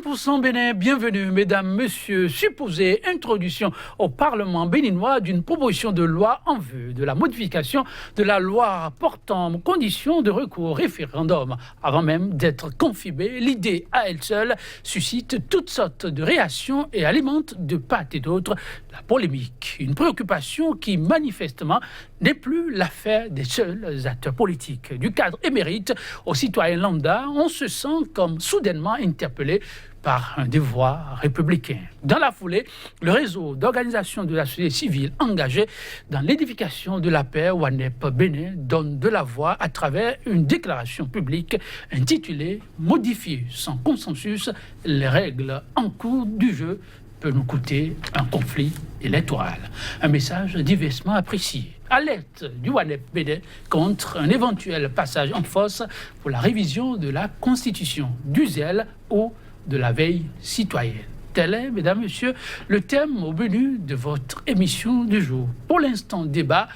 100% Bénin, bienvenue, mesdames, messieurs. Supposée introduction au Parlement béninois d'une proposition de loi en vue de la modification de la loi portant conditions de recours au référendum. Avant même d'être confirmée, l'idée à elle seule suscite toutes sortes de réactions et alimente de part et d'autre la polémique. Une préoccupation qui, manifestement, n'est plus l'affaire des seuls acteurs politiques. Du cadre émérite aux citoyens lambda, on se sent comme soudainement interpellé par un devoir républicain. Dans la foulée, le réseau d'organisations de la société civile engagées dans l'édification de la paix, WANEP Bénin, donne de la voix à travers une déclaration publique intitulée « Modifier sans consensus les règles en cours du jeu peut nous coûter un conflit électoral ». Un message diversement apprécié. Alerte du WANEP Bénin contre un éventuel passage en force pour la révision de la Constitution, du zèle ou de la veille citoyenne. Tel est, mesdames, messieurs, le thème au menu de votre émission du jour. Pour l'instant, débat,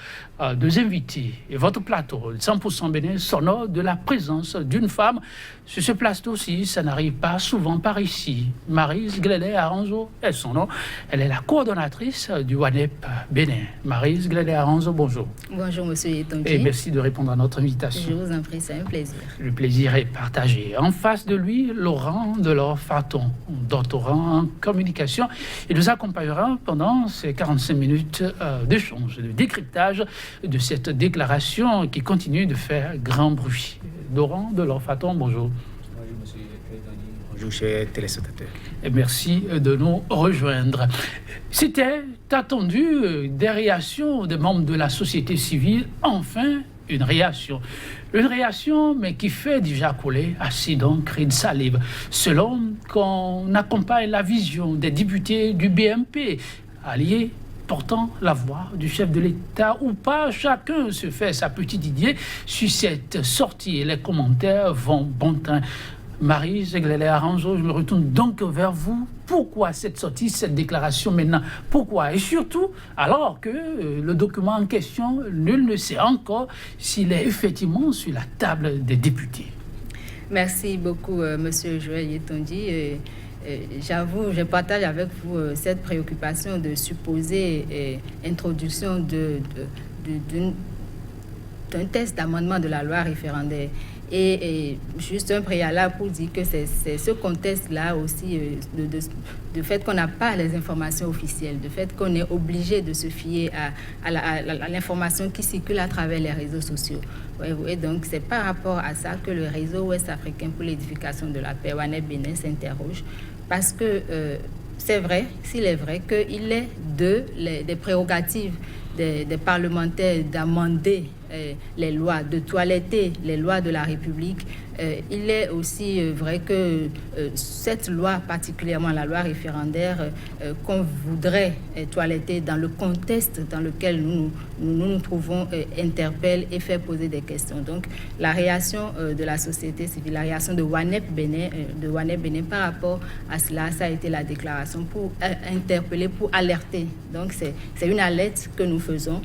deux invités et votre plateau, 100% Bénin, sonore de la présence d'une femme. Sur ce plateau aussi, ça n'arrive pas souvent par ici. Maryse Glédé Aranzo est son nom. Elle est la coordonnatrice du WANEP Bénin. Maryse Glédé Aranzo, bonjour. Bonjour, monsieur Yetonji. Et merci de répondre à notre invitation. Je vous en prie, c'est un plaisir. Le plaisir est partagé. En face de lui, Laurent Delors-Farton, doctorant en communication. Il nous accompagnera pendant ces 45 minutes d'échange, de décryptage de cette déclaration qui continue de faire grand bruit. Laurent Delors-Farton, bonjour. Bonjour, monsieur Yetonji. Bonjour, chers téléspectateurs. Et merci de nous rejoindre. C'était attendu des réactions des membres de la société civile, enfin une réaction. Une réaction, mais qui fait déjà couler assez d'encre et de salive, selon qu'on accompagne la vision des députés du BMP, alliés portant la voix du chef de l'État ou pas. Chacun se fait sa petite idée sur cette sortie et les commentaires vont bon train. Maryse Glédé Aranzo, je me retourne donc vers vous. Pourquoi cette sortie, cette déclaration maintenant? Pourquoi? Et surtout, alors que le document en question, nul ne sait encore s'il est effectivement sur la table des députés. Merci beaucoup, monsieur Joël Yetonji. J'avoue, je partage avec vous cette préoccupation de supposée introduction d'un test d'amendement de la loi référendaire. Et juste un préalable pour dire que c'est ce contexte-là aussi, de fait qu'on n'a pas les informations officielles, de fait qu'on est obligé de se fier à l'information qui circule à travers les réseaux sociaux. Et donc, c'est par rapport à ça que le réseau ouest-africain pour l'édification de la paix, WANEP Bénin, s'interroge. Parce que c'est vrai, s'il est vrai qu'il est des prérogatives des parlementaires d'amender les lois, de toiletter les lois de la République, il est aussi vrai que cette loi, particulièrement la loi référendaire, qu'on voudrait toiletter dans le contexte dans lequel nous trouvons, interpelle et fait poser des questions. Donc, la réaction de la société civile, la réaction de WANEP Bénin par rapport à cela, ça a été la déclaration pour interpeller, pour alerter. Donc, c'est une alerte que nous faisons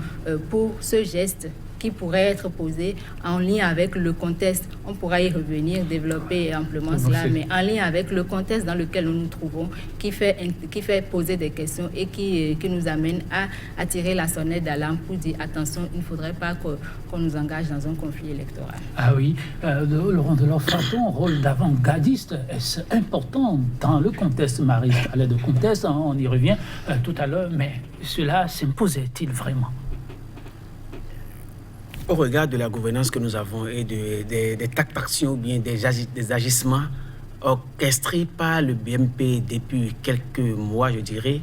pour ce geste qui pourrait être posé en lien avec le contexte. On pourra y revenir, développer amplement cela, mais en lien avec le contexte dans lequel nous nous trouvons, qui fait poser des questions et qui nous amène à tirer la sonnette d'alarme pour dire attention, il ne faudrait pas qu'on nous engage dans un conflit électoral. Ah oui, Laurent Delors-Farton, rôle d'avant-gardiste, est-ce important dans le contexte? Marie parlait de contexte, on y revient tout à l'heure, mais cela s'imposait-il vraiment? Au regard de la gouvernance que nous avons et des actions ou bien des agissements orchestrés par le BMP depuis quelques mois, je dirais,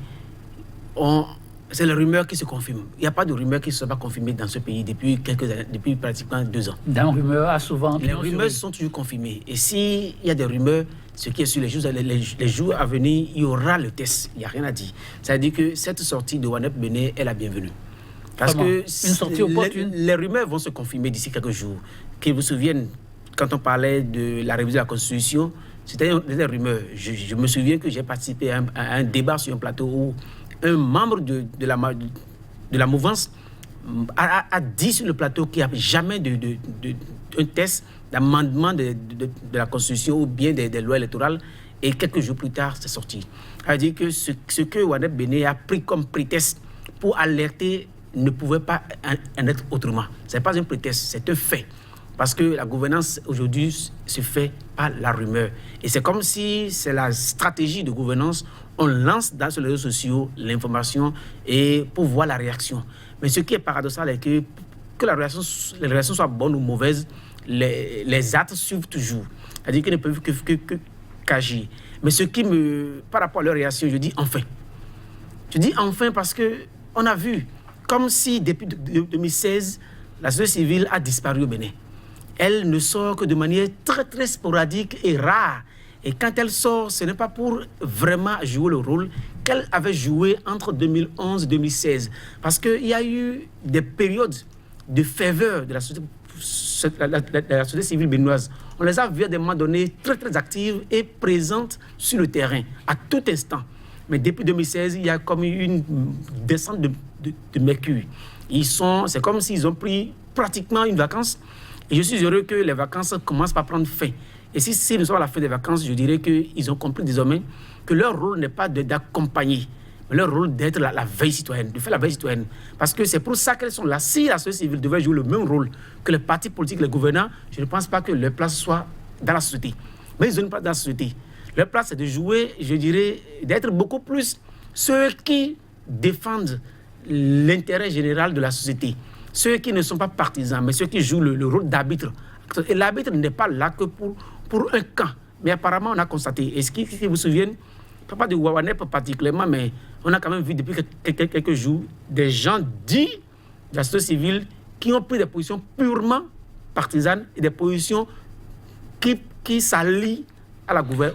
c'est les rumeurs qui se confirment. Il n'y a pas de rumeurs qui ne sont pas confirmées dans ce pays depuis depuis pratiquement 2 ans. Dans les rumeurs, a souvent... Les rumeurs sont toujours confirmées. Et s'il y a des rumeurs, ce qui est sur les jours à venir, il y aura le test. Il n'y a rien à dire. C'est-à-dire que cette sortie de WANEP Bénin est la bienvenue. Parce que une sortie opportune. Les rumeurs vont se confirmer d'ici quelques jours. Qu'ils vous souviennent, quand on parlait de la révision de la Constitution, c'était des rumeurs. Je me souviens que j'ai participé à un débat sur un plateau où un membre de la mouvance a dit sur le plateau qu'il n'y a jamais un test d'amendement de la Constitution ou bien des lois électorales Et quelques jours plus tard, c'est sorti. C'est-à-dire que ce que Waneb Béné a pris comme prétexte pour alerter ne pouvait pas en être autrement. Ce n'est pas un prétexte, c'est un fait. Parce que la gouvernance aujourd'hui se fait par la rumeur. Et c'est comme si c'est la stratégie de gouvernance. On lance dans les réseaux sociaux l'information et pour voir la réaction. Mais ce qui est paradoxal est que les réactions soient bonnes ou mauvaises, les actes suivent toujours. C'est-à-dire qu'ils ne peuvent qu'agir. Mais par rapport à leur réaction, je dis enfin. Je dis enfin parce qu'on a vu, comme si depuis 2016, la société civile a disparu au Bénin. Elle ne sort que de manière très très sporadique et rare. Et quand elle sort, ce n'est pas pour vraiment jouer le rôle qu'elle avait joué entre 2011 et 2016. Parce qu'il y a eu des périodes de faveur de la société civile béninoise. On les a vues à des moments donnés très très actives et présentes sur le terrain, à tout instant. Mais depuis 2016, il y a comme une descente de mercure. C'est comme s'ils ont pris pratiquement une vacance. Et je suis heureux que les vacances commencent par prendre fin. Et si nous sommes à la fin des vacances, je dirais qu'ils ont compris désormais que leur rôle n'est pas d'accompagner, mais leur rôle d'être la veille citoyenne, de faire la veille citoyenne. Parce que c'est pour ça qu'elles sont là. Si la société civile devait jouer le même rôle que les partis politiques, les gouvernants, je ne pense pas que leur place soit dans la société. Mais ils ont une place dans la société. Leur place, c'est de jouer, je dirais, d'être beaucoup plus ceux qui défendent l'intérêt général de la société. Ceux qui ne sont pas partisans, mais ceux qui jouent le rôle d'arbitre. Et l'arbitre n'est pas là que pour un camp. Mais apparemment, on a constaté, et ce qui vous souviennent, pas de Waneb particulièrement, mais on a quand même vu depuis quelques jours des gens dits de la société civile qui ont pris des positions purement partisanes et des positions qui s'allient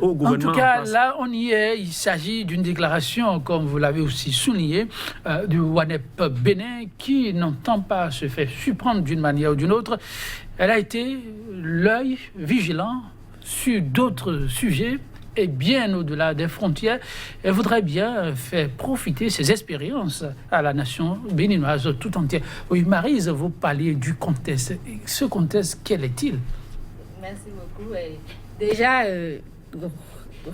au gouvernement. En tout cas, là, on y est. Il s'agit d'une déclaration, comme vous l'avez aussi souligné, du Waneb Bénin, qui n'entend pas se faire surprendre d'une manière ou d'une autre. Elle a été l'œil vigilant sur d'autres sujets et bien au-delà des frontières. Elle voudrait bien faire profiter ses expériences à la nation béninoise tout entière. Oui, Maryse, vous parliez du contexte. Ce contexte, quel est-il? Merci beaucoup. Déjà,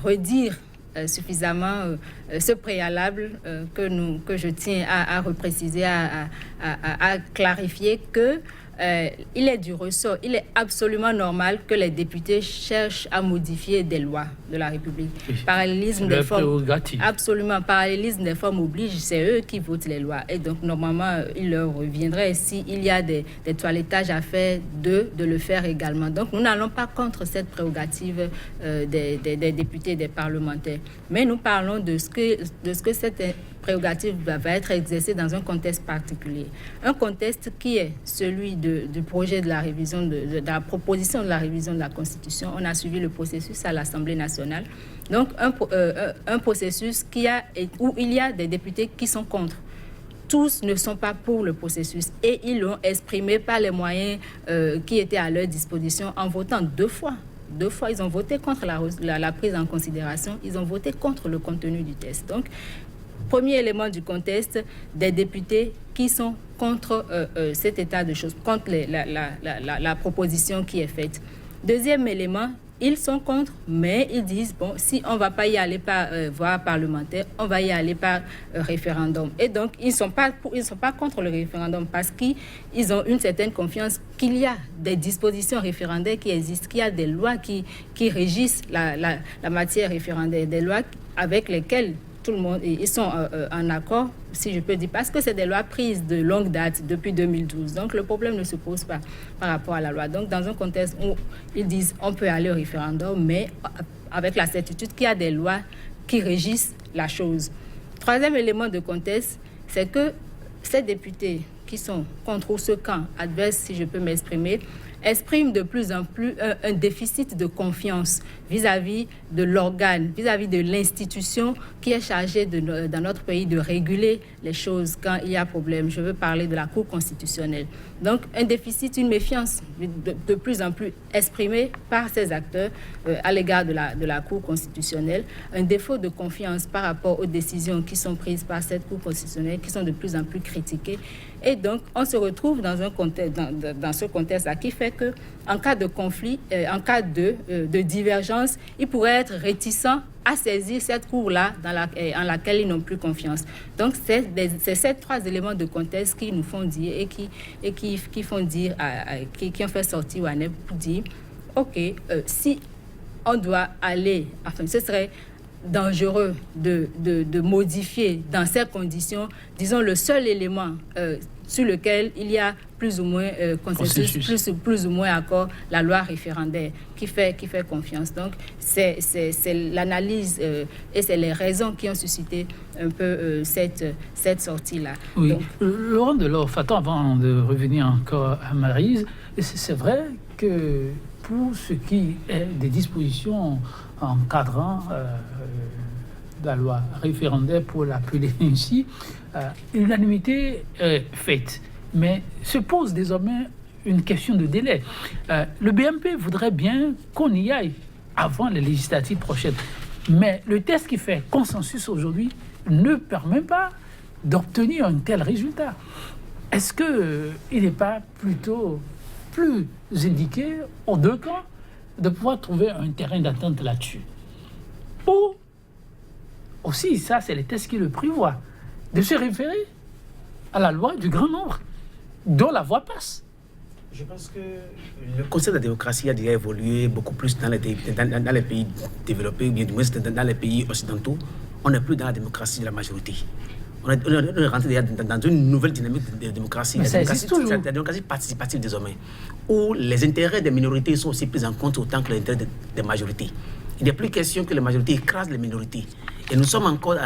redire suffisamment ce préalable que je tiens à repréciser, à clarifier que il est du ressort, il est absolument normal que les députés cherchent à modifier des lois de la République. Parallélisme des formes, absolument, parallélisme des formes oblige, c'est eux qui votent les lois. Et donc, normalement, il leur reviendrait, s'il y a des toilettages à faire, de le faire également. Donc, nous n'allons pas contre cette prérogative des députés, des parlementaires. Mais nous parlons de ce que cette prérogative va être exercée dans un contexte particulier. Un contexte qui est celui du projet de la révision, de la proposition de la révision de la Constitution. On a suivi le processus à l'Assemblée nationale. Donc, un processus où il y a des députés qui sont contre. Tous ne sont pas pour le processus et ils l'ont exprimé par les moyens qui étaient à leur disposition en votant deux fois. Ils ont voté contre la prise en considération, ils ont voté contre le contenu du texte. Donc, premier élément du contexte, des députés qui sont contre cet état de choses, contre la proposition qui est faite. Deuxième élément, ils sont contre, mais ils disent, bon, si on ne va pas y aller par voie parlementaire, on va y aller par référendum. Et donc, ils ne sont pas contre le référendum parce qu'ils ont une certaine confiance qu'il y a des dispositions référendaires qui existent, qu'il y a des lois qui régissent la matière référendaire, des lois avec lesquelles tout le monde, ils sont en accord, si je peux dire, parce que c'est des lois prises de longue date, depuis 2012. Donc, le problème ne se pose pas par rapport à la loi. Donc, dans un contexte où ils disent on peut aller au référendum, mais avec la certitude qu'il y a des lois qui régissent la chose. Troisième élément de contexte, c'est que ces députés qui sont contre ou ce camp adverse, si je peux m'exprimer, expriment de plus en plus un déficit de confiance vis-à-vis de l'organe, vis-à-vis de l'institution qui est chargée dans notre pays de réguler les choses quand il y a problème. Je veux parler de la Cour constitutionnelle. Donc, un déficit, une méfiance de plus en plus exprimée par ces acteurs à l'égard de la Cour constitutionnelle, un défaut de confiance par rapport aux décisions qui sont prises par cette Cour constitutionnelle, qui sont de plus en plus critiquées. Et donc, on se retrouve dans ce contexte-là qui fait que, en cas de conflit, en cas de divergence, ils pourraient être réticents à saisir cette cour-là en laquelle ils n'ont plus confiance. Donc, c'est ces trois éléments de contexte qui nous font dire qui ont fait sortir Waneb pour dire, OK, si on doit aller, enfin, ce serait dangereux de modifier dans ces conditions, disons, le seul élément sur lequel il y a plus ou moins consensus, plus ou moins accord, la loi référendaire qui fait confiance. Donc, c'est l'analyse et c'est les raisons qui ont suscité un peu cette sortie-là. Oui. Donc, Laurent Delorme, attends, avant de revenir encore à Maryse, c'est vrai que pour ce qui est des dispositions encadrant la loi référendaire, pour l'appeler ainsi, l'unanimité est faite. Mais se pose désormais une question de délai. Le BMP voudrait bien qu'on y aille avant les législatives prochaines. Mais le test qui fait consensus aujourd'hui ne permet pas d'obtenir un tel résultat. Est-ce qu'il n'est pas plutôt plus indiqué aux deux camps de pouvoir trouver un terrain d'attente là-dessus? Ou aussi, ça c'est les tests qui le prévoient, de se référer à la loi du grand nombre, dont la voix passe. Je pense que le concept de la démocratie a déjà évolué beaucoup plus dans les pays développés, ou bien du moins dans les pays occidentaux. On n'est plus dans la démocratie de la majorité. On est rentré dans une nouvelle dynamique de démocratie. La démocratie participative désormais, où les intérêts des minorités sont aussi pris en compte autant que les intérêts des majorités. Il n'est plus question que les majorités écrasent les minorités. Et nous sommes encore,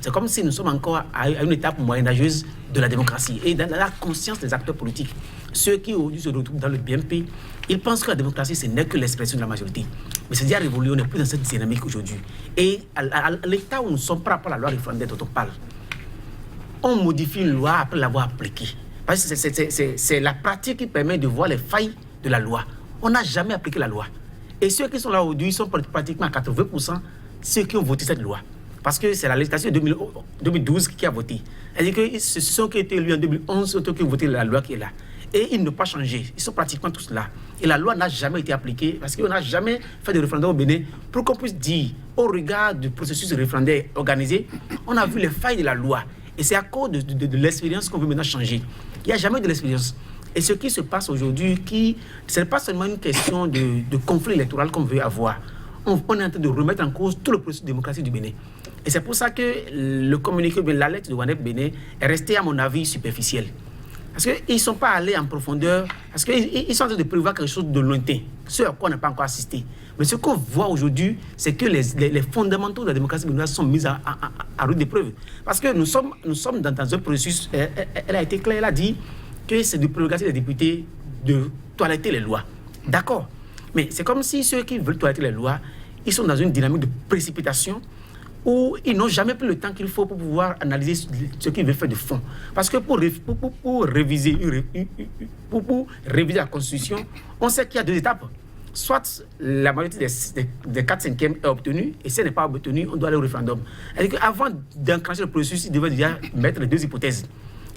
c'est comme si nous sommes encore à une étape moyenâgeuse de la démocratie. Et dans la conscience des acteurs politiques, ceux qui aujourd'hui se retrouvent dans le BMP, ils pensent que la démocratie, ce n'est que l'expression de la majorité. Mais c'est déjà révolu, on n'est plus dans cette dynamique aujourd'hui. Et à l'état où nous sommes par rapport à la loi référendaire dont on parle, on modifie une loi après l'avoir appliquée. Parce que c'est la pratique qui permet de voir les failles de la loi. On n'a jamais appliqué la loi. Et ceux qui sont là aujourd'hui sont pratiquement à 80% ceux qui ont voté cette loi. Parce que c'est la législation 2012 qui a voté. C'est-à-dire que ceux qui ont été élus en 2011 sont ceux qui ont voté la loi qui est là. Et ils n'ont pas changé. Ils sont pratiquement tous là. Et la loi n'a jamais été appliquée parce qu'on n'a jamais fait de référendum au Bénin pour qu'on puisse dire, au regard du processus référendaire organisé, on a vu les failles de la loi. Et c'est à cause de l'expérience qu'on veut maintenant changer. Il n'y a jamais de l'expérience. Et ce qui se passe aujourd'hui, ce n'est pas seulement une question de conflit électoral qu'on veut avoir. On est en train de remettre en cause tout le processus démocratique du Bénin. Et c'est pour ça que le communiqué, la lettre de Waneb Bénin est restée, à mon avis, superficielle. Parce qu'ils ne sont pas allés en profondeur, parce qu'ils sont en train de prévoir quelque chose de lointain, ce à quoi on n'a pas encore assisté. Mais ce qu'on voit aujourd'hui, c'est que les fondamentaux de la démocratie béninoise sont mis à rude épreuve. Parce que nous sommes dans un processus, elle a été claire, elle a dit que c'est de prérogative des députés de toiletter les lois. D'accord. Mais c'est comme si ceux qui veulent toiletter les lois, ils sont dans une dynamique de précipitation où ils n'ont jamais pris le temps qu'il faut pour pouvoir analyser ce qu'ils veulent faire de fond. Parce que pour réviser la Constitution, on sait qu'il y a deux étapes. Soit la majorité des 4/5e est obtenue, et si elle n'est pas obtenue, on doit aller au référendum. C'est-à-dire qu'avant d'enclencher le processus, il devait déjà mettre les deux hypothèses.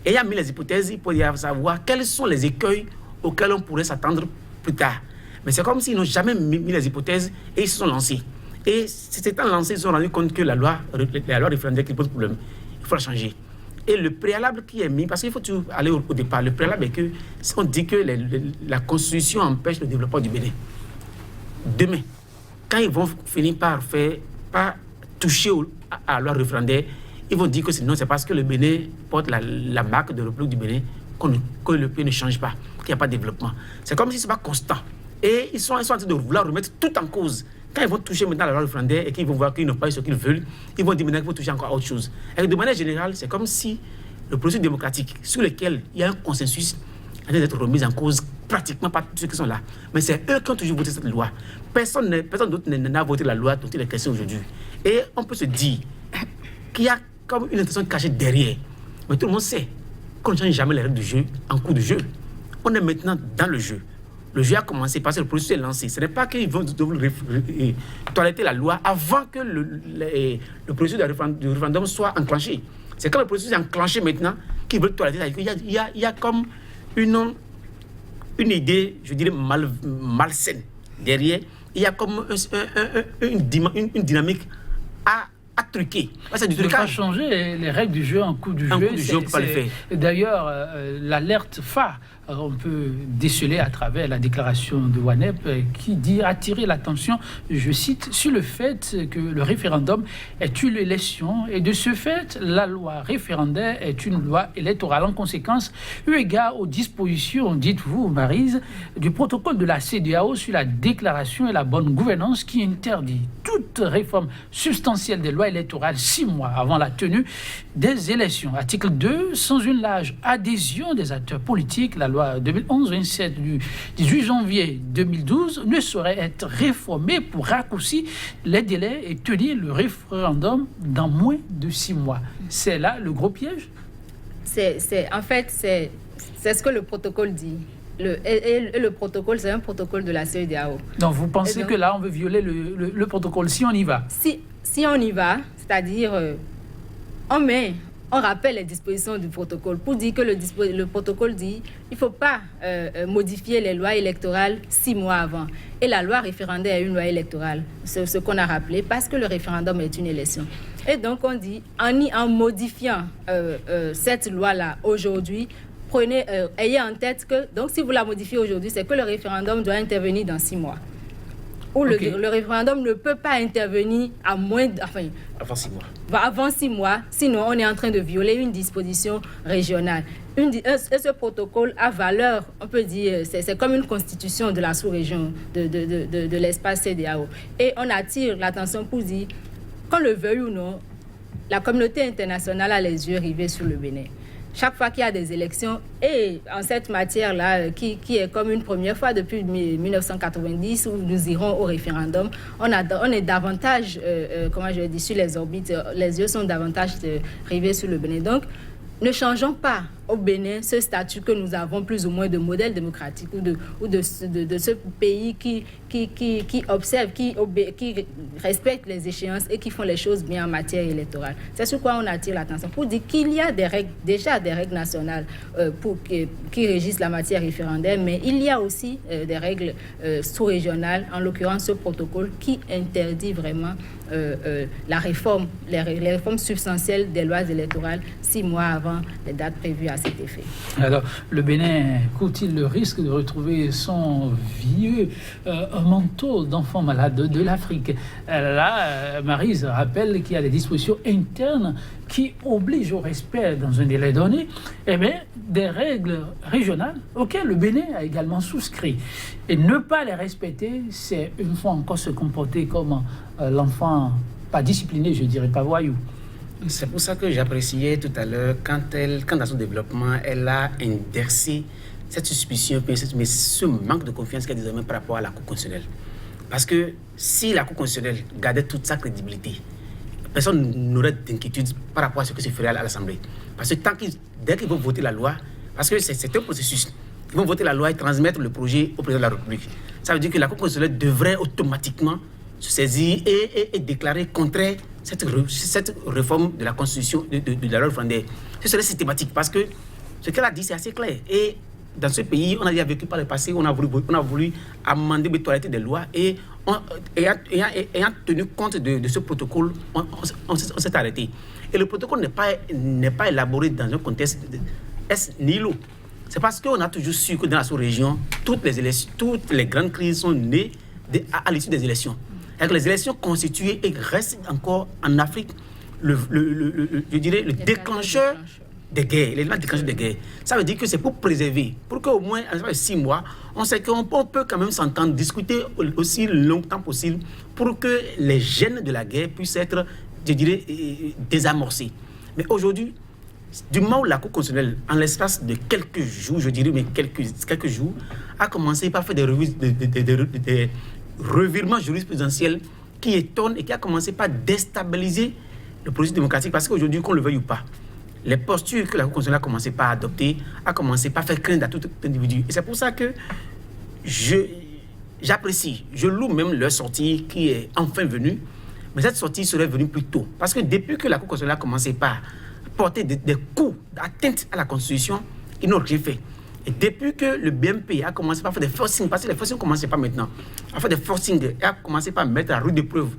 Et il y a mis les hypothèses, il faut savoir quels sont les écueils auxquels on pourrait s'attendre plus tard. Mais c'est comme s'ils n'ont jamais mis les hypothèses et ils se sont lancés. Et c'est en lancé, ils se sont rendus compte que la loi référendaire qui pose problème, il faut la changer. Et le préalable qui est mis, parce qu'il faut toujours aller au départ, le préalable est que on dit que la Constitution empêche le développement du Bénin. Demain, quand ils vont finir par toucher à la loi référendaire, ils vont dire que sinon c'est parce que le Bénin porte la marque de République du Bénin que le pays ne change pas, qu'il n'y a pas de développement. C'est comme si ce n'est pas constant. Et ils sont en train de vouloir remettre tout en cause. Quand ils vont toucher maintenant la loi référendaire et qu'ils vont voir qu'ils n'ont pas eu ce qu'ils veulent, ils vont dire maintenant qu'il faut toucher encore à autre chose. Et de manière générale, c'est comme si le processus démocratique sur lequel il y a un consensus a d'être remis en cause pratiquement par tous ceux qui sont là. Mais c'est eux qui ont toujours voté cette loi. Personne d'autre n'a voté la loi dont il est question aujourd'hui. Et on peut se dire qu'il y a comme une intention cachée derrière. Mais tout le monde sait qu'on ne change jamais les règles du jeu en cours de jeu. on est maintenant dans le jeu. Le jeu a commencé parce que le processus est lancé. Ce n'est pas qu'ils vont toiletter la loi avant que le processus du référendum soit enclenché. C'est quand le processus est enclenché maintenant qu'ils veulent toiletter la loi. Il y a comme une idée, je dirais, malsaine derrière. Il y a comme une dynamique à truquer. C'est du trucage. Ne pas changer les règles du jeu en cours du jeu. D'ailleurs, l'alerte phare, on peut déceler à travers la déclaration de WANEP qui dit attirer l'attention, je cite, sur le fait que le référendum est une élection et de ce fait, la loi référendaire est une loi électorale. En conséquence, eu égard aux dispositions, dites-vous, Maryse, du protocole de la CEDEAO sur la déclaration et la bonne gouvernance qui interdit toute réforme substantielle des lois électorales 6 mois avant la tenue des élections. Article 2, sans une large adhésion des acteurs politiques, la loi 2011-27 du 18 janvier 2012 ne saurait être réformée pour raccourcir les délais et tenir le référendum dans moins de 6 mois. C'est là le gros piège? C'est ce que le protocole dit. Le protocole, c'est un protocole de la CEDEAO. Donc vous pensez que là, on veut violer le protocole si on y va? Si on y va, c'est-à-dire on rappelle les dispositions du protocole pour dire que le protocole dit qu'il ne faut pas modifier les lois électorales 6 mois avant. Et la loi référendaire est une loi électorale, c'est ce qu'on a rappelé, parce que le référendum est une élection. Et donc on dit, en modifiant cette loi-là aujourd'hui, ayez en tête que, donc si vous la modifiez aujourd'hui, c'est que le référendum doit intervenir dans 6 mois. Ou le référendum ne peut pas intervenir avant 6 mois. Avant 6 mois, sinon on est en train de violer une disposition régionale. Ce protocole a valeur, on peut dire, c'est comme une constitution de la sous-région, de l'espace CEDEAO. Et on attire l'attention pour dire, qu'on le veuille ou non, la communauté internationale a les yeux rivés sur le Bénin. Chaque fois qu'il y a des élections, et en cette matière-là, qui est comme une première fois depuis 1990, où nous irons au référendum, on est davantage, sur les orbites, les yeux sont davantage rivés sur le Bénin. Donc, ne changeons pas au Bénin ce statut que nous avons plus ou moins de modèle démocratique ou de ce pays qui observe, qui respecte les échéances et qui font les choses bien en matière électorale. C'est sur quoi on attire l'attention pour dire qu'il y a déjà des règles nationales qui régissent la matière référendaire, mais il y a aussi des règles sous-régionales, en l'occurrence ce protocole qui interdit vraiment les réformes substantielles des lois électorales 6 mois avant les dates prévues à cet effet. Alors, le Bénin court-il le risque de retrouver son vieux manteau d'enfant malade de l'Afrique? Là, Maryse rappelle qu'il y a des dispositions internes qui obligent au respect dans un délai donné des règles régionales auxquelles le Bénin a également souscrit. Et ne pas les respecter, c'est une fois encore se comporter comme l'enfant pas discipliné, je dirais pas voyou. C'est pour ça que j'appréciais tout à l'heure quand dans son développement, elle a inversé cette suspicion, mais ce manque de confiance qu'il y a désormais par rapport à la Cour constitutionnelle. Parce que si la Cour constitutionnelle gardait toute sa crédibilité, personne n'aurait d'inquiétude par rapport à ce que se ferait à l'Assemblée. Parce que dès qu'ils vont voter la loi, parce que c'est un processus, ils vont voter la loi et transmettre le projet au président de la République. Ça veut dire que la Cour constitutionnelle devrait automatiquement se saisir et déclarer contraire cette réforme de la Constitution, de la loi référendaire. Ce serait systématique parce que ce qu'elle a dit, c'est assez clair. Et dans ce pays, on a déjà vécu par le passé, on a voulu amender, toiletter des lois et ayant tenu compte de ce protocole, on s'est arrêté. Et le protocole n'est pas élaboré dans un contexte est nihilo. C'est parce qu'on a toujours su que dans la sous-région, toutes les grandes crises sont nées à l'issue des élections. Et que les élections constituées et restent encore en Afrique je dirais le déclencheur des guerres, l'élément déclencheur des guerres. Ça veut dire que c'est pour préserver, pour qu'au moins en 6 mois, on sait qu'on peut quand même s'entendre, discuter aussi longtemps possible pour que les gènes de la guerre puissent être, je dirais, désamorcés. Mais aujourd'hui, du moment où la Cour constitutionnelle, en l'espace de quelques jours, je dirais, mais quelques jours, a commencé par faire des revirements jurisprudentiels qui étonnent et qui a commencé par déstabiliser le processus démocratique. Parce qu'aujourd'hui, qu'on le veuille ou pas, les postures que la Cour constitutionnelle a commencé par adopter, a commencé par faire craindre à tout individu. Et c'est pour ça que j'apprécie, je loue même leur sortie qui est enfin venue, mais cette sortie serait venue plus tôt. Parce que depuis que la Cour constitutionnelle a commencé par porter des coups d'atteinte à la Constitution, ils n'ont rien fait. Et depuis que le BMP a commencé par faire des forcings, parce que les forcings ne commençaient pas maintenant, à faire des forcings, et a commencé par mettre à rude épreuve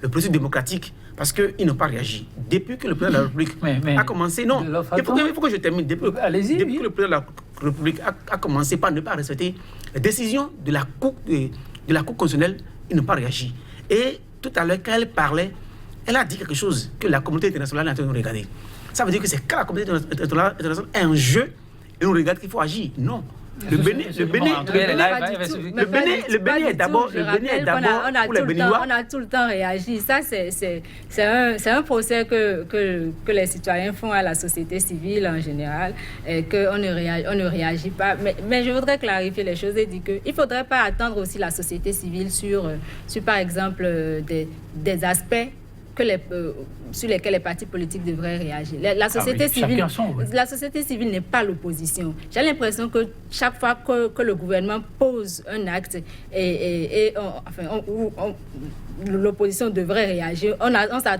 le processus démocratique, parce qu'ils n'ont pas réagi. Depuis que le président de la République a commencé... Non, il faut que je termine. Depuis que le président de la République a commencé par ne pas respecter les décisions de la Cour constitutionnelle, ils n'ont pas réagi. Et tout à l'heure, quand elle parlait, elle a dit quelque chose que la communauté internationale est en train de regarder. Ça veut dire que c'est quand la communauté internationale est en jeu et on regarde qu'il faut agir. Non. Le Bénin est d'abord pour les Béninois. On a tout le temps réagi. Ça, c'est un procès que les citoyens font à la société civile en général, qu'on ne réagit pas. Mais je voudrais clarifier les choses et dire qu'il ne faudrait pas attendre aussi la société civile sur par exemple, des aspects sur lesquels les partis politiques devraient réagir. La société civile n'est pas l'opposition. J'ai l'impression que chaque fois que le gouvernement pose un acte l'opposition devrait réagir,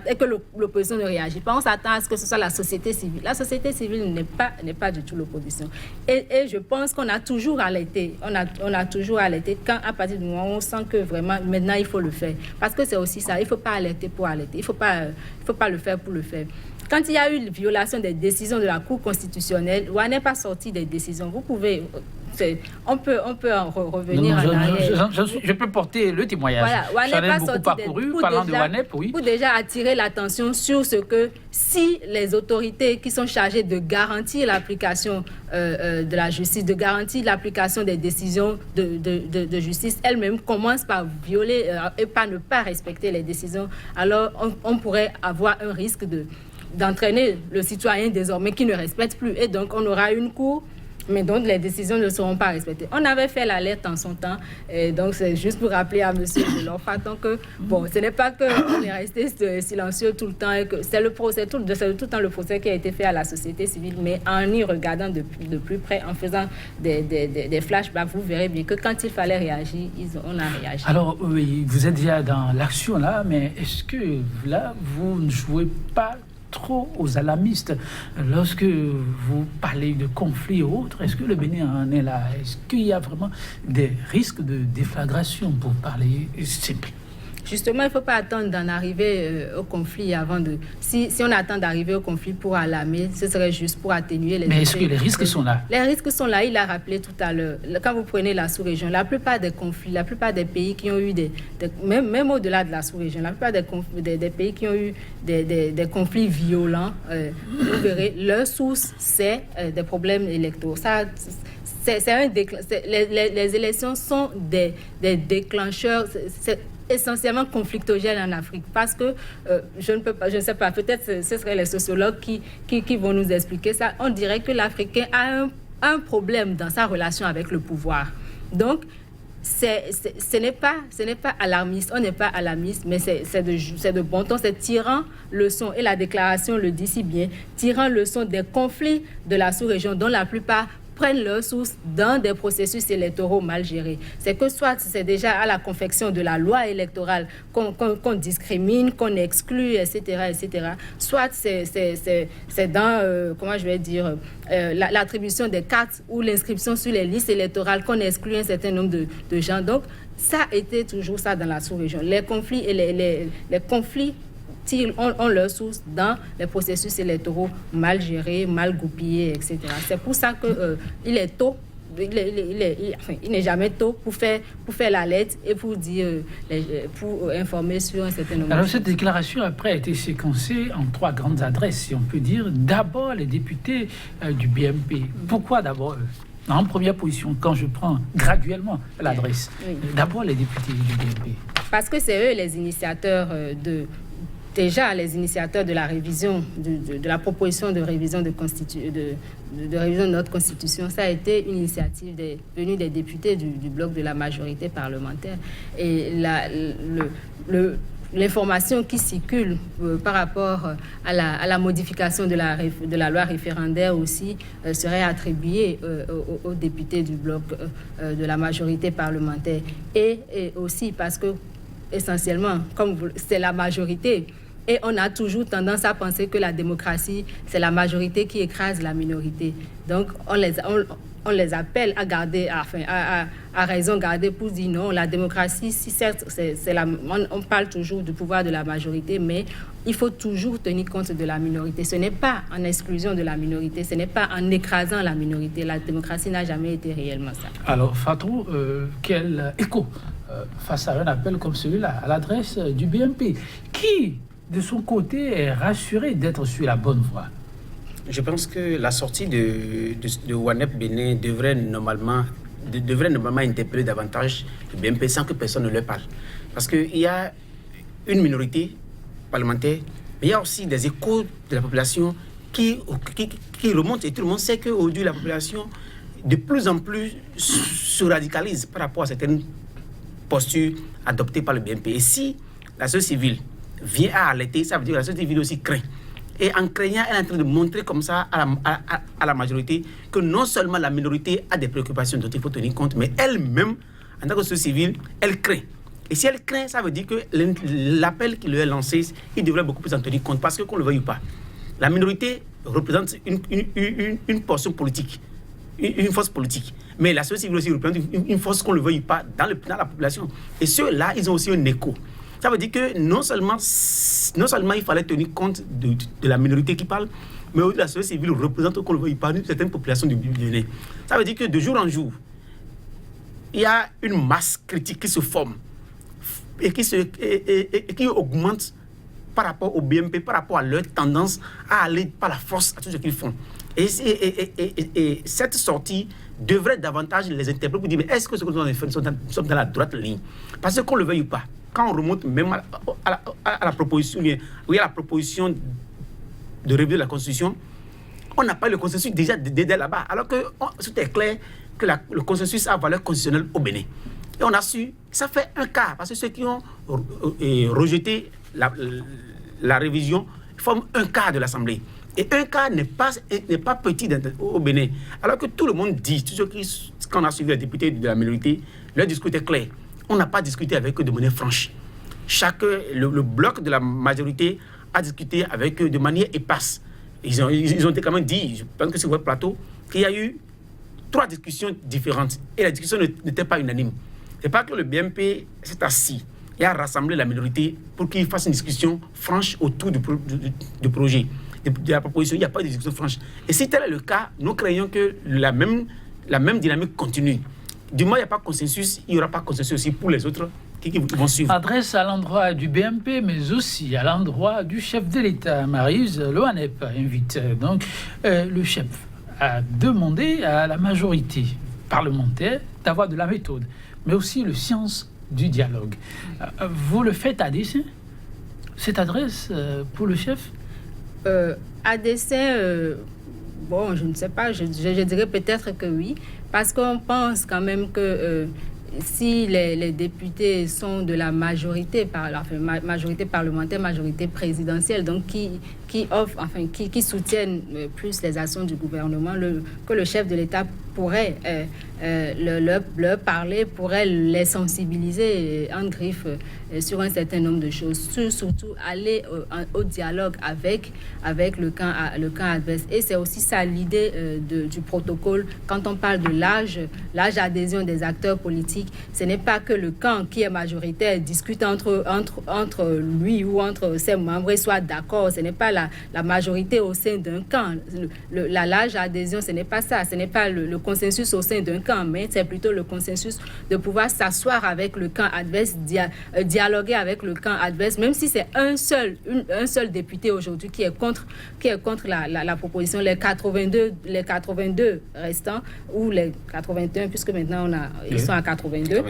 et que l'opposition ne réagit pas, on s'attend à ce que ce soit la société civile. La société civile n'est pas du tout l'opposition. Et je pense qu'on a toujours alerté. On a toujours alerté quand, à partir du moment où on sent que vraiment, maintenant, il faut le faire. Parce que c'est aussi ça. Il ne faut pas alerter pour alerter. Il ne faut pas le faire pour le faire. Quand il y a eu une violation des décisions de la Cour constitutionnelle, on n'est pas sorti des décisions. Vous pouvez... On peut en revenir en arrière. Je peux porter le témoignage. Voilà, J'en ai beaucoup parcouru, parlant de WANEP, oui. Pour déjà attirer l'attention sur ce que si les autorités qui sont chargées de garantir l'application de la justice, de garantir l'application des décisions de justice, elles-mêmes commencent par violer et par ne pas respecter les décisions, alors on pourrait avoir un risque d'entraîner le citoyen désormais qui ne respecte plus. Et donc, on aura une cour, mais donc les décisions ne seront pas respectées. On avait fait l'alerte en son temps, et donc c'est juste pour rappeler à M. Delors-Faton que, bon, ce n'est pas qu'on est resté silencieux tout le temps, et que c'est tout le temps le procès qui a été fait à la société civile, mais en y regardant de plus près, en faisant des flashbacks, vous verrez bien que quand il fallait réagir, on a réagi. Alors, oui, vous êtes déjà dans l'action là, mais est-ce que là, vous ne jouez pas trop aux alarmistes lorsque vous parlez de conflits et autres? Est-ce que le Bénin en est là? Est-ce qu'il y a vraiment des risques de déflagration, pour parler simple? Justement, il ne faut pas attendre d'en arriver au conflit avant de... Si on attend d'arriver au conflit pour alarmer, ce serait juste pour atténuer les... Mais est-ce que les risques sont là? Les risques sont là, il l'a rappelé tout à l'heure. Quand vous prenez la sous-région, la plupart des conflits, la plupart des pays qui ont eu même au-delà de la sous-région, la plupart des pays qui ont eu des conflits violents, vous verrez, leur source, c'est des problèmes électoraux. Ça, les élections sont des déclencheurs... C'est essentiellement conflictogène en Afrique, parce que je ne sais pas, peut-être ce seraient les sociologues qui vont nous expliquer ça. On dirait que l'Africain a un problème dans sa relation avec le pouvoir. Donc, ce n'est pas alarmiste, on n'est pas alarmiste, mais c'est de bon ton, c'est tirant leçon, et la déclaration le dit si bien, tirant leçon des conflits de la sous-région, dont la plupart prennent leur source dans des processus électoraux mal gérés. C'est que soit c'est déjà à la confection de la loi électorale qu'on discrimine, qu'on exclut, etc., soit c'est dans, comment je vais dire, l'attribution des cartes ou l'inscription sur les listes électorales qu'on exclut un certain nombre de gens. Donc, ça a été toujours ça dans la sous-région. Les conflits et les conflits ont leur source dans les processus électoraux mal gérés, mal goupillés, etc. C'est pour ça qu'il est tôt, il n'est jamais tôt pour faire l'alerte et pour dire, pour informer sur un certain nombre. Alors cette déclaration après a été séquencée en 3 grandes adresses, si on peut dire. D'abord les députés du BMP. Pourquoi d'abord eux? En première position, quand je prends graduellement l'adresse, oui. D'abord les députés du BMP. Parce que c'est eux les initiateurs les initiateurs de la révision, de la proposition de révision de révision de notre Constitution. Ça a été une initiative venue des députés du bloc de la majorité parlementaire. Et l'information qui circule par rapport à la modification de la loi référendaire aussi serait attribuée aux députés du bloc de la majorité parlementaire. Et aussi parce que, essentiellement, comme c'est la majorité, et on a toujours tendance à penser que la démocratie, c'est la majorité qui écrase la minorité. Donc, on les appelle à garder, à raison garder pour dire non, la démocratie, si certes, on parle toujours du pouvoir de la majorité, mais il faut toujours tenir compte de la minorité. Ce n'est pas en exclusion de la minorité, ce n'est pas en écrasant la minorité. La démocratie n'a jamais été réellement ça. Alors, Fatou, quel écho face à un appel comme celui-là, à l'adresse du BMP, qui, de son côté, est rassuré d'être sur la bonne voie? Je pense que la sortie de WANEP Bénin devrait normalement interpeller davantage le BMP sans que personne ne leur parle. Parce qu'il y a une minorité parlementaire, mais il y a aussi des échos de la population qui remontent. Et tout le monde sait qu'aujourd'hui, la population, de plus en plus, se radicalise par rapport à certaines postures adoptées par le BMP. Et si la société civile vient à alerter, ça veut dire que la société civile aussi craint. Et en craignant, elle est en train de montrer comme ça à la majorité que non seulement la minorité a des préoccupations dont il faut tenir compte, mais elle-même, en tant que société civile, elle craint. Et si elle craint, ça veut dire que l'appel qui lui est lancé, il devrait beaucoup plus en tenir compte, parce que qu'on le veuille ou pas, la minorité représente une portion politique, une force politique. Mais la société civile aussi représente une force, qu'on le veuille ou pas, dans la population. Et ceux-là, ils ont aussi un écho. Ça veut dire que non seulement il fallait tenir compte de la minorité qui parle, mais aussi la société civile représente, qu'on le veuille pas, une certaine population du Bénin. Ça veut dire que de jour en jour, il y a une masse critique qui se forme et qui augmente par rapport au BMP, par rapport à leur tendance à aller par la force à tout ce qu'ils font. Et cette sortie devrait davantage les interpeller pour dire, mais est-ce que ce que nous avons fait, nous sommes dans la droite ligne? Parce qu'on le veuille ou pas, quand on remonte même à la proposition, oui, à la proposition de révision de la Constitution, on n'a pas le consensus déjà dès là-bas, alors que tout est clair que le consensus a valeur constitutionnelle au Bénin. Et on a su, ça fait un cas, parce que ceux qui ont rejeté la révision forment un cas de l'Assemblée. Et un cas n'est pas petit au Bénin. Alors que tout le monde dit, tout ce qu'on a suivi les députés de la minorité, leur discours était clair. On n'a pas discuté avec eux de manière franche. Le bloc de la majorité a discuté avec eux de manière épaisse. Ils ont été quand même dit, je pense que c'est votre plateau, qu'il y a eu 3 discussions différentes. Et la discussion n'était pas unanime. C'est pas que le BMP s'est assis et a rassemblé la minorité pour qu'ils fassent une discussion franche autour du projet, de la proposition. Il n'y a pas de discussion franche. Et si tel est le cas, nous craignons que la même dynamique continue. Du moins, il n'y a pas de consensus, il n'y aura pas de consensus aussi pour les autres qui vont suivre. Adresse à l'endroit du BMP, mais aussi à l'endroit du chef de l'État. Maryse, le WANEP invite donc le chef à demander à la majorité parlementaire d'avoir de la méthode, mais aussi le sens du dialogue. Vous le faites à dessein, cette adresse pour le chef? À dessein, bon, je ne sais pas, je dirais peut-être que oui, parce qu'on pense quand même que si les députés sont de la majorité, majorité parlementaire, majorité présidentielle, donc qui soutiennent plus les actions du gouvernement, que le chef de l'État pourrait leur parler, pourrait les sensibiliser en griffe sur un certain nombre de choses, surtout aller au dialogue avec le camp adverse. Et c'est aussi ça l'idée du protocole. Quand on parle de l'âge d'adhésion des acteurs politiques, ce n'est pas que le camp qui est majoritaire discute entre lui ou entre ses membres et soit d'accord. Ce n'est pas la majorité au sein d'un camp. L'âge d'adhésion, ce n'est pas ça. Ce n'est pas le consensus au sein d'un camp, mais c'est plutôt le consensus de pouvoir s'asseoir avec le camp adverse, dialoguer avec le camp adverse, même si c'est un seul député aujourd'hui qui est contre la proposition, les 82 restants, ou les 81, puisque maintenant ils sont à 82.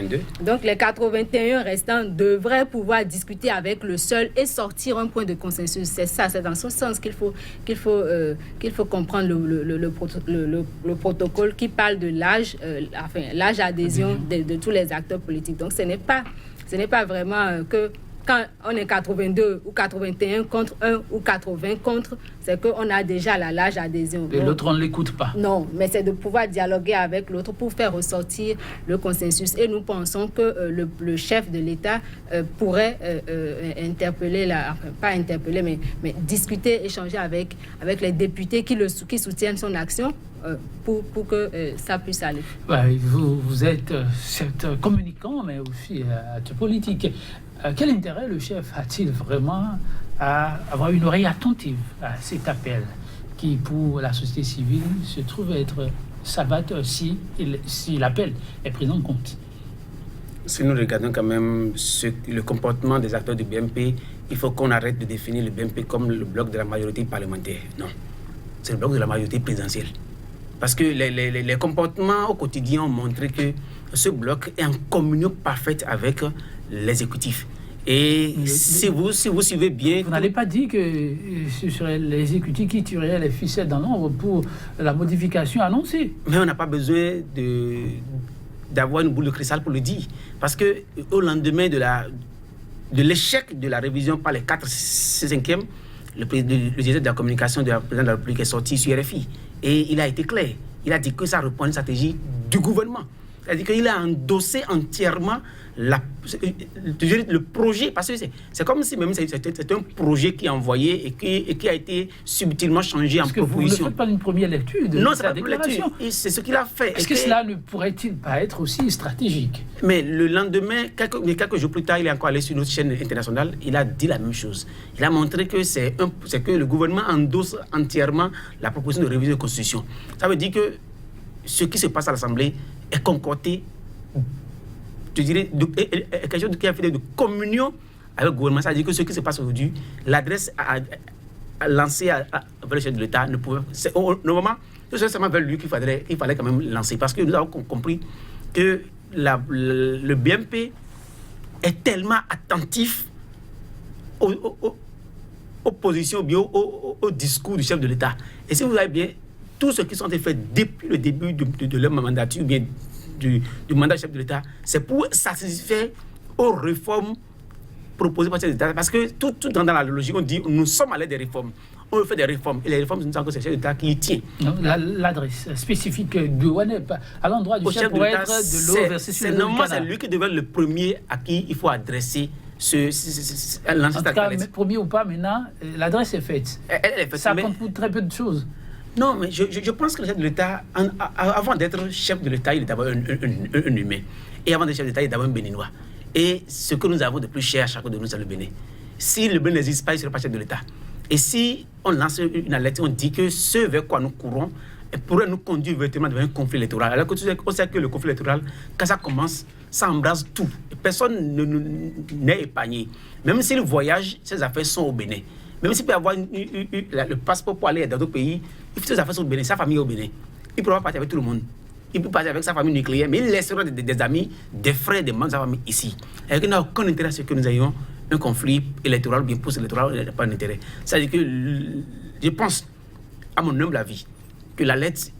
Donc les 81 restants devraient pouvoir discuter avec le seul et sortir un point de consensus. C'est ça, c'est dans ce sens qu'il faut comprendre le protocole qui parle de l'âge d'adhésion de tous les acteurs politiques. Donc ce n'est pas vraiment que quand on est 82 ou 81 contre 1 ou 80 contre, c'est qu'on a déjà la large adhésion. Et l'autre, on ne l'écoute pas. Non, mais c'est de pouvoir dialoguer avec l'autre pour faire ressortir le consensus. Et nous pensons que le chef de l'État pourrait interpeller, pas interpeller, mais discuter, échanger avec les députés qui soutiennent son action pour que ça puisse aller. Ouais, vous êtes certes communicant, mais aussi politique. Quel intérêt le chef a-t-il vraiment à avoir une oreille attentive à cet appel qui, pour la société civile, se trouve être salvateur si l'appel est pris en compte? Si nous regardons quand même le comportement des acteurs du BMP, il faut qu'on arrête de définir le BMP comme le bloc de la majorité parlementaire. Non, c'est le bloc de la majorité présidentielle. Parce que les comportements au quotidien ont montré que ce bloc est en communion parfaite avec l'exécutif. Et si vous suivez bien... Vous n'allez pas dire que ce serait l'exécutif qui tuerait les ficelles dans l'ombre pour la modification annoncée. Mais on n'a pas besoin d'avoir une boule de cristal pour le dire. Parce qu'au lendemain de l'échec de la révision par les 4 5e, le directeur de la communication du président de la République est sorti sur RFI. Et il a été clair. Il a dit que ça reprend une stratégie du gouvernement. C'est-à-dire qu'il a endossé entièrement le projet, parce que c'est comme si même c'était un projet qui est envoyé et qui a été subtilement changé en proposition. Vous ne faites pas une première lecture de sa déclaration. C'est ce qu'il a fait. Est-ce que cela ne pourrait-il pas être aussi stratégique? Mais le lendemain, quelques jours plus tard, il est encore allé sur notre chaîne internationale, il a dit la même chose. Il a montré que c'est que le gouvernement endosse entièrement la proposition de révision de la Constitution. Ça veut dire que ce qui se passe à l'Assemblée est concordé, je dirais, quelque chose qui a fait de communion avec le gouvernement. C'est-à-dire que ce qui se passe aujourd'hui, l'adresse lancée vers le chef de l'État ne pouvait... Normalement, c'est seulement vers lui qu'il fallait quand même lancer. Parce que nous avons compris que le BMP est tellement attentif aux positions, au discours du chef de l'État. Et si vous avez bien... Tout ce qui sont faits depuis le début de leur mandature, ou bien du mandat du chef de l'État, c'est pour satisfaire aux réformes proposées par le chef de l'État. Parce que tout dans la logique, on dit nous sommes à l'aide des réformes. On veut faire des réformes. Et les réformes, nous savons que c'est le chef de l'État qui y tient. L'adresse spécifique de WANEP à l'endroit du chef pourrait être de l'eau versée sur le canal. C'est lui qui devait être le premier à qui il faut adresser en tout cas, premier ou pas, maintenant, l'adresse est faite. Elle est faite. Ça compte pour très peu de choses. Non, mais je pense que le chef de l'État, avant d'être chef de l'État, il est d'abord un humain. Et avant d'être chef de l'État, il est d'abord un Béninois. Et ce que nous avons de plus cher à chacun de nous, c'est le Bénin. Si le Bénin n'existe pas, il ne serait pas chef de l'État. Et si on lance une alerte, on dit que ce vers quoi nous courons pourrait nous conduire véritablement vers un conflit électoral. Alors que on sait que le conflit électoral, quand ça commence, ça embrase tout. Personne n'est épargné. Même s'il voyage, ses affaires sont au Bénin. Même s'il peut avoir le passeport pour aller dans d'autres pays, il faut que ses affaires sont au Bénin, sa famille est au Bénin. Il pourra partir avec tout le monde. Il peut partir avec sa famille nucléaire, mais il laissera des amis, des frères, des membres de sa famille ici. Et il n'a aucun intérêt à ce que nous ayons un conflit électoral ou bien post-électoral, il n'a pas d'intérêt. C'est-à-dire que je pense, à mon humble avis, que la lettre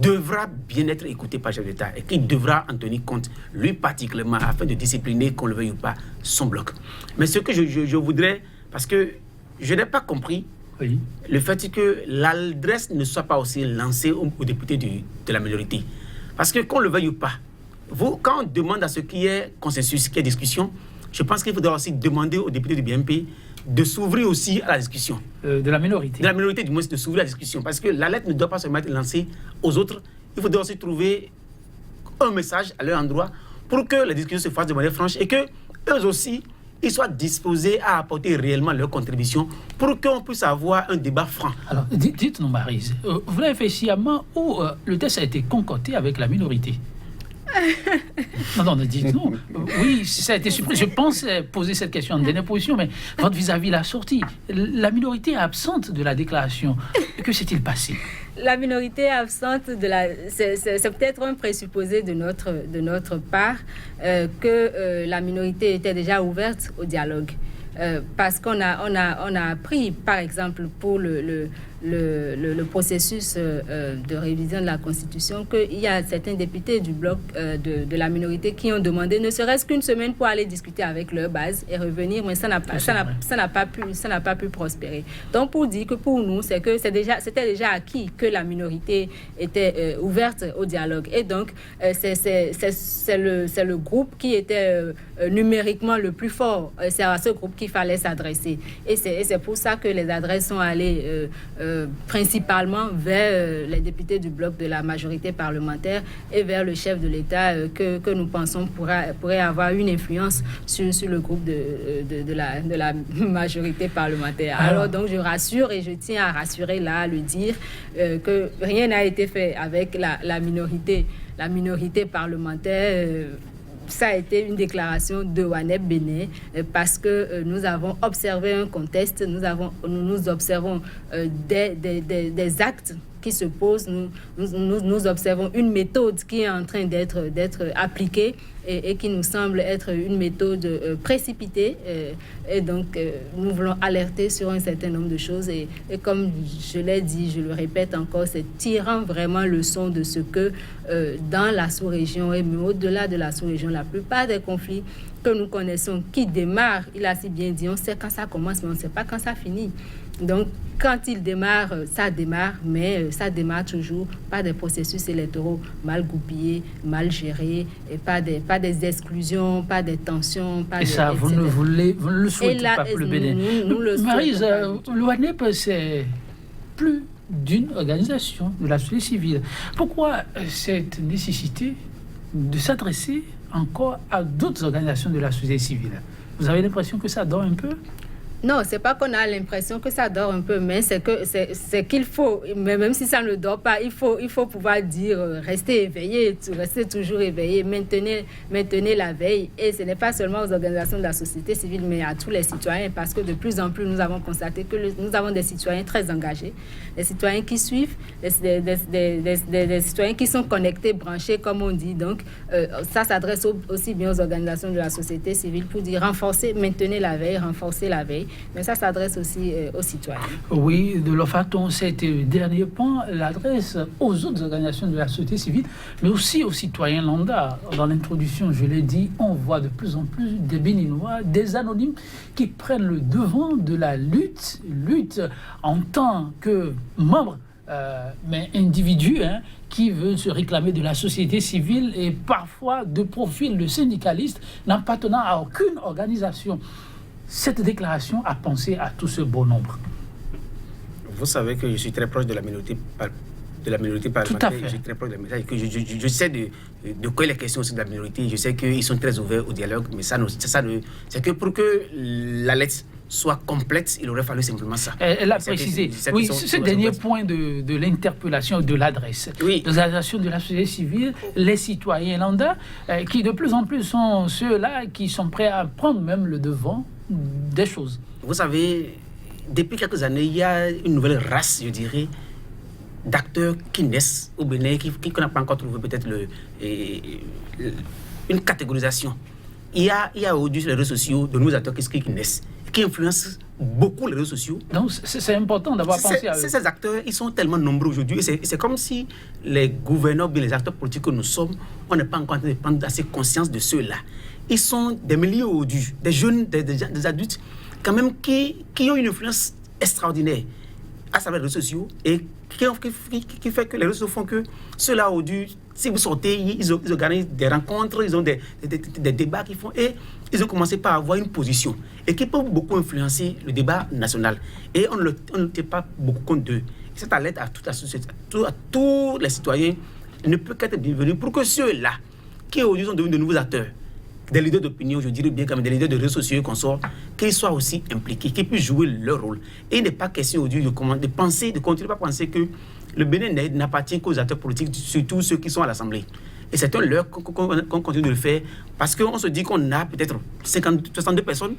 devra bien être écoutée par le chef d'État et qu'il devra en tenir compte, lui particulièrement, afin de discipliner, qu'on le veuille ou pas, son bloc. Mais ce que je voudrais, parce que je n'ai pas compris le fait que l'adresse ne soit pas aussi lancée aux députés de la minorité. Parce que qu'on le veuille ou pas, quand on demande à ce qui est consensus, qui est discussion, je pense qu'il faudra aussi demander aux députés du BMP de s'ouvrir aussi à la discussion. De la minorité. De la minorité, du moins, de s'ouvrir à la discussion. Parce que la lettre ne doit pas seulement être lancée aux autres. Il faudra aussi trouver un message à leur endroit pour que la discussion se fasse de manière franche et que eux aussi, ils soient disposés à apporter réellement leur contribution pour qu'on puisse avoir un débat franc. Alors, dites-nous, Maryse, vous l'avez fait sciemment ou le test a été concocté avec la minorité? Non, dites-nous. Oui, ça a été supprimé. Je pense poser cette question en dernière position, mais votre vis-à-vis l'a sortie. La minorité est absente de la déclaration. Que s'est-il passé? La minorité est absente de la... C'est peut-être un présupposé de notre part que la minorité était déjà ouverte au dialogue. Parce qu'on a appris, par exemple, pour le processus de révision de la Constitution, qu'il y a certains députés du bloc de la minorité qui ont demandé ne serait-ce qu'une semaine pour aller discuter avec leur base et revenir, mais ça n'a pas pu prospérer. Donc pour dire que pour nous, c'était déjà acquis que la minorité était ouverte au dialogue. Et donc c'est le groupe qui était numériquement le plus fort. C'est à ce groupe qu'il fallait s'adresser. Et c'est pour ça que les adresses sont allées principalement vers les députés du bloc de la majorité parlementaire et vers le chef de l'État que nous pensons pourrait avoir une influence sur le groupe de la majorité parlementaire. Alors donc je rassure et je tiens à rassurer là, à le dire, que rien n'a été fait avec la minorité parlementaire. Ça a été une déclaration de Waneb Béné parce que nous avons observé un contexte, nous observons des actes qui se posent, nous observons une méthode qui est en train d'être appliquée et qui nous semble être une méthode précipitée. Et donc, nous voulons alerter sur un certain nombre de choses. Et comme je l'ai dit, je le répète encore, c'est tirant vraiment leçon de ce que dans la sous-région et même au-delà de la sous-région, la plupart des conflits que nous connaissons qui démarrent, il a si bien dit, on sait quand ça commence, mais on ne sait pas quand ça finit. Donc, quand il démarre, ça démarre, mais ça démarre toujours par des processus électoraux mal goupillés, mal gérés, et pas des exclusions, pas des tensions. Et ça, vous ne le souhaitez pas pour le Bénin. Nous le Maryse, l'OANEP, c'est plus d'une organisation de la société civile. Pourquoi cette nécessité de s'adresser encore à d'autres organisations de la société civile? Vous avez l'impression que ça dort un peu? Non, c'est pas qu'on a l'impression que ça dort un peu, mais c'est qu'il faut, même si ça ne dort pas, il faut pouvoir dire restez éveillé, restez toujours éveillé, maintenez la veille. Et ce n'est pas seulement aux organisations de la société civile, mais à tous les citoyens, parce que de plus en plus, nous avons constaté que nous avons des citoyens très engagés, des citoyens qui suivent, des citoyens qui sont connectés, branchés, comme on dit. Donc, ça s'adresse aussi bien aux organisations de la société civile pour dire renforcer, maintenez la veille, renforcer la veille. Mais ça s'adresse aussi aux citoyens. Oui, de leur façon, c'était le dernier point, l'adresse aux autres organisations de la société civile, mais aussi aux citoyens lambda. Dans l'introduction, je l'ai dit, on voit de plus en plus des Béninois, des anonymes qui prennent le devant de la lutte en tant que membres, mais individus, qui veulent se réclamer de la société civile et parfois de profil de syndicalistes n'appartenant à aucune organisation. Cette déclaration a pensé à tout ce beau nombre. Vous savez que je suis très proche de la minorité parlementaire. Tout à fait. Je suis très proche de la minorité. Je sais de quoi les questions aussi de la minorité. Je sais qu'ils sont très ouverts au dialogue, mais c'est que pour que la lettre soit complète, il aurait fallu simplement ça. Elle a précisé. Oui, ce dernier point de l'interpellation, de l'adresse. Oui. Les organisations de la société civile, les citoyens lambda, qui de plus en plus sont ceux-là qui sont prêts à prendre même le devant des choses. Vous savez, depuis quelques années, il y a une nouvelle race, je dirais, d'acteurs qui naissent au Bénin, qu'on n'a pas encore trouvé peut-être une catégorisation. Il y a aujourd'hui sur les réseaux sociaux de nouveaux acteurs qui naissent, qui influencent beaucoup les réseaux sociaux. Donc c'est important d'avoir pensé à eux. Ces acteurs, ils sont tellement nombreux aujourd'hui. C'est comme si les gouverneurs, bien les acteurs politiques que nous sommes, on n'est pas encore en train de prendre assez conscience de ceux-là. Ils sont des milliers aujourd'hui, des jeunes, des adultes, quand même, qui ont une influence extraordinaire à travers les réseaux sociaux et qui fait que les réseaux sociaux font que ceux-là aujourd'hui, si vous sortez, ils organisent des rencontres, ils ont des débats qu'ils font et ils ont commencé par avoir une position et qui peut beaucoup influencer le débat national. Et on ne tient pas beaucoup compte d'eux. Cette alerte à toute la société, à tous les citoyens ne peut qu'être bienvenue pour que ceux-là qui aujourd'hui sont devenus de nouveaux acteurs, des leaders d'opinion, je dirais bien comme des leaders de réseaux sociaux qu'on sort, qu'ils soient aussi impliqués, qu'ils puissent jouer leur rôle. Et il n'est pas question aujourd'hui de continuer à penser que le Bénin n'appartient qu'aux acteurs politiques, surtout ceux qui sont à l'Assemblée. Et c'est un leurre qu'on continue de le faire parce qu'on se dit qu'on a peut-être 62 personnes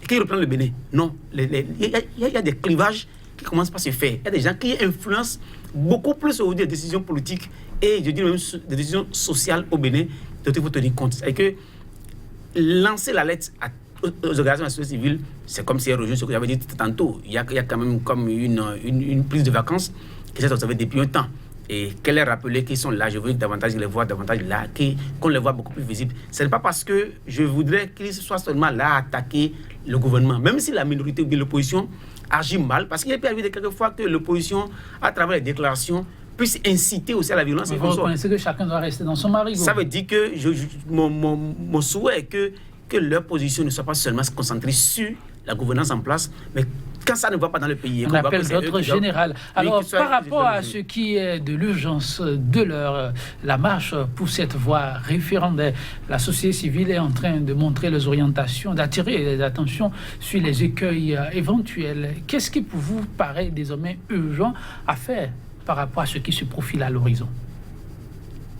qui reprennent le Bénin. Non, il y a des clivages qui commencent par se faire. Il y a des gens qui influencent beaucoup plus aujourd'hui les décisions politiques et je dis même des décisions sociales au Bénin dont il faut tenir compte. C'est que lancer la lettre aux organisations de la société civile, c'est comme si elles rejoignent ce que j'avais dit tantôt. Il y a quand même comme une prise de vacances qui s'est observée depuis un temps. Et qu'elle ait rappelé qu'ils sont là, je veux davantage les voir, davantage là, qu'on les voit beaucoup plus visibles. Ce n'est pas parce que je voudrais qu'ils soient seulement là à attaquer le gouvernement, même si la minorité ou bien l'opposition agit mal, parce qu'il est pu arriver quelquefois que l'opposition, à travers les déclarations, puisse inciter aussi à la violence. Vous reconnaissez que chacun doit rester dans son marigot. Ça veut dire que mon souhait est que leur position ne soit pas seulement concentrée sur la gouvernance en place, mais quand ça ne va pas dans le pays... On appelle d'autres général. Alors, par rapport à ce qui est de l'urgence de l'heure, la marche pour cette voie référendaire, la société civile est en train de montrer les orientations, d'attirer l'attention sur les écueils éventuels. Qu'est-ce qui, pour vous, paraît désormais urgent à faire par rapport à ce qui se profile à l'horizon?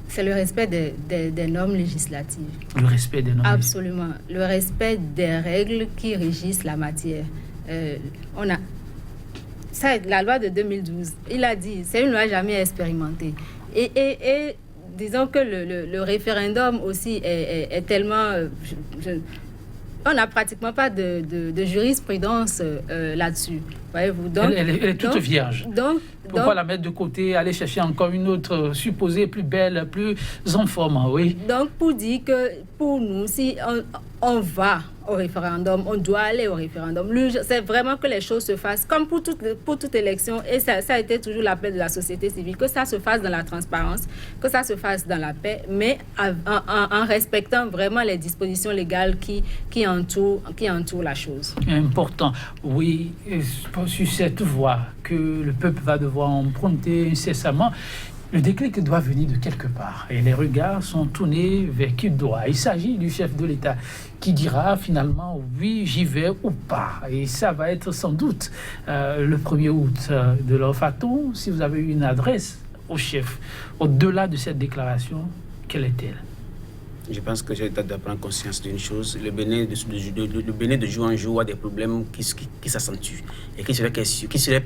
C'est le respect des normes législatives. Le respect des normes. Absolument. Le respect des règles qui régissent la matière. La loi de 2012, il a dit, c'est une loi jamais expérimentée. Et disons que le référendum aussi est tellement... on n'a pratiquement pas de jurisprudence là-dessus. Voyez-vous. Donc, elle est toute vierge. Pourquoi la mettre de côté, aller chercher encore une autre supposée plus belle, plus en forme, oui. Donc, pour dire que pour nous, si on va au référendum, on doit aller au référendum. C'est vraiment que les choses se fassent comme pour toute élection, et ça a été toujours l'appel de la société civile, que ça se fasse dans la transparence, que ça se fasse dans la paix, mais en respectant vraiment les dispositions légales qui entourent la chose. Important, oui, sur cette voie que le peuple va devoir emprunter incessamment. Le déclic doit venir de quelque part et les regards sont tournés vers qui doit. Il s'agit du chef de l'État qui dira finalement oui, j'y vais ou pas. Et ça va être sans doute le 1er août. De leur façon, si vous avez une adresse au chef, au-delà de cette déclaration, quelle est-elle? Je pense que j'ai le temps de prendre conscience d'une chose. Le Bénin de jour en jour a des problèmes qui s'accentuent et qui serait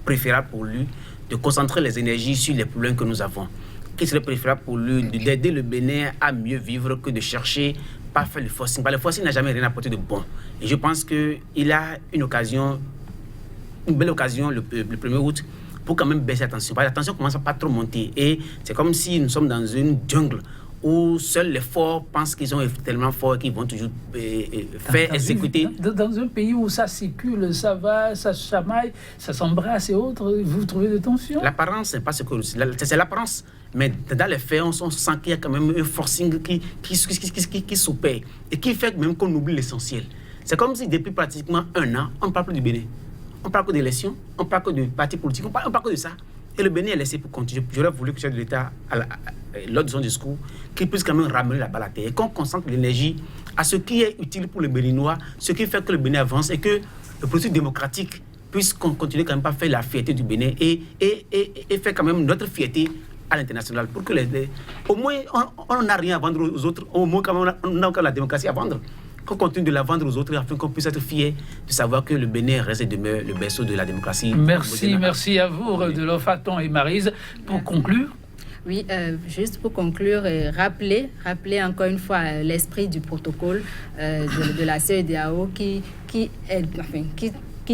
préférable pour lui de concentrer les énergies sur les problèmes que nous avons. Qui serait préférable pour lui d'aider le Bénin à mieux vivre que de chercher pas faire le forcing. Le forcing n'a jamais rien apporté de bon. Et je pense qu'il a une belle occasion le 1er août pour quand même baisser la tension. La tension commence à pas trop monter. Et c'est comme si nous sommes dans une jungle où seuls les forts pensent qu'ils sont tellement forts qu'ils vont toujours faire exécuter. Dans un pays où ça circule, ça va, ça se chamaille, ça s'embrasse et autres, vous trouvez des tensions? L'apparence, c'est pas ce que c'est l'apparence. Mais dans les faits, on sent qu'il y a quand même un forcing qui s'opère et qui fait même qu'on oublie l'essentiel. C'est comme si depuis pratiquement un an, on ne parle plus du Bénin. On parle que d'élections, on parle que de partis politiques, on parle que de ça. Et le Bénin est laissé pour continuer. J'aurais voulu que le chef de l'État, lors de son discours, qu'il puisse quand même ramener la balle à terre et qu'on concentre l'énergie à ce qui est utile pour les Béninois, ce qui fait que le Bénin avance et que le processus démocratique puisse continuer quand même à faire la fierté du Bénin et faire quand même notre fierté à l'international. Pour que au moins, on n'a rien à vendre aux autres, au moins quand même, on a encore la démocratie à vendre. Qu'on continue de la vendre aux autres afin qu'on puisse être fiers de savoir que le Bénin reste et demeure le berceau de la démocratie. Merci à vous, de Faton et Maryse. Pour conclure. Oui, juste pour conclure, rappeler encore une fois l'esprit du protocole de la CEDEAO qui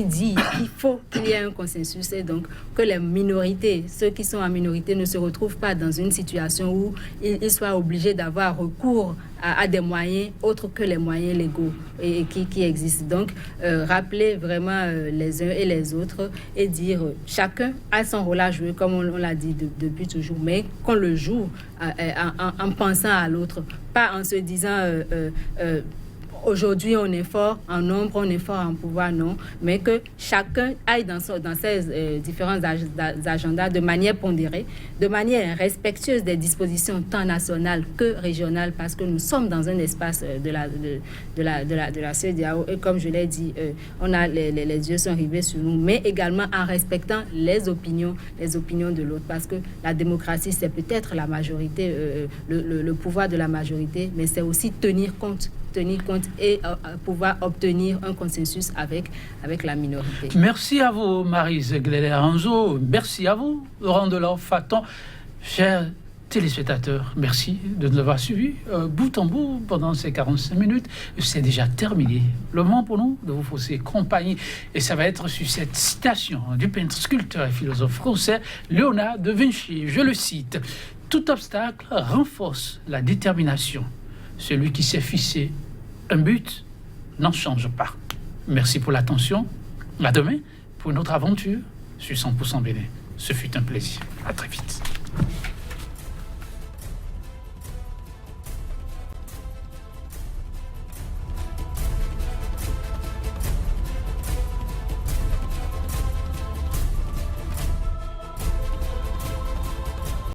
dit qu'il faut qu'il y ait un consensus et donc que les minorités, ceux qui sont en minorité, ne se retrouvent pas dans une situation où ils soient obligés d'avoir recours à des moyens autres que les moyens légaux et qui existent. Donc, rappeler vraiment les uns et les autres et dire chacun a son rôle à jouer, comme on l'a dit depuis toujours, mais qu'on le joue en pensant à l'autre, pas en se disant... aujourd'hui, on est fort en nombre, on est fort en pouvoir, non. Mais que chacun aille dans ses différents agendas de manière pondérée, de manière respectueuse des dispositions tant nationales que régionales, parce que nous sommes dans un espace de la CEDEAO. Et comme je l'ai dit, on a les yeux sont rivés sur nous, mais également en respectant les opinions de l'autre. Parce que la démocratie, c'est peut-être la majorité, le pouvoir de la majorité, mais c'est aussi tenir compte et pouvoir obtenir un consensus avec la minorité. Merci à vous, Maryse Gléler-Anzo. Merci à vous, Laurent Delors Faton. Chers téléspectateurs, merci de nous avoir suivis bout en bout pendant ces 45 minutes. C'est déjà terminé. Le moment pour nous de vous fausser compagnie. Et ça va être sur cette citation du peintre, sculpteur et philosophe français Léonard de Vinci. Je le cite. « Tout obstacle renforce la détermination. Celui qui s'est fixé un but n'en change pas. » Merci pour l'attention. À demain pour une autre aventure sur 100% Bénin. Ce fut un plaisir. À très vite.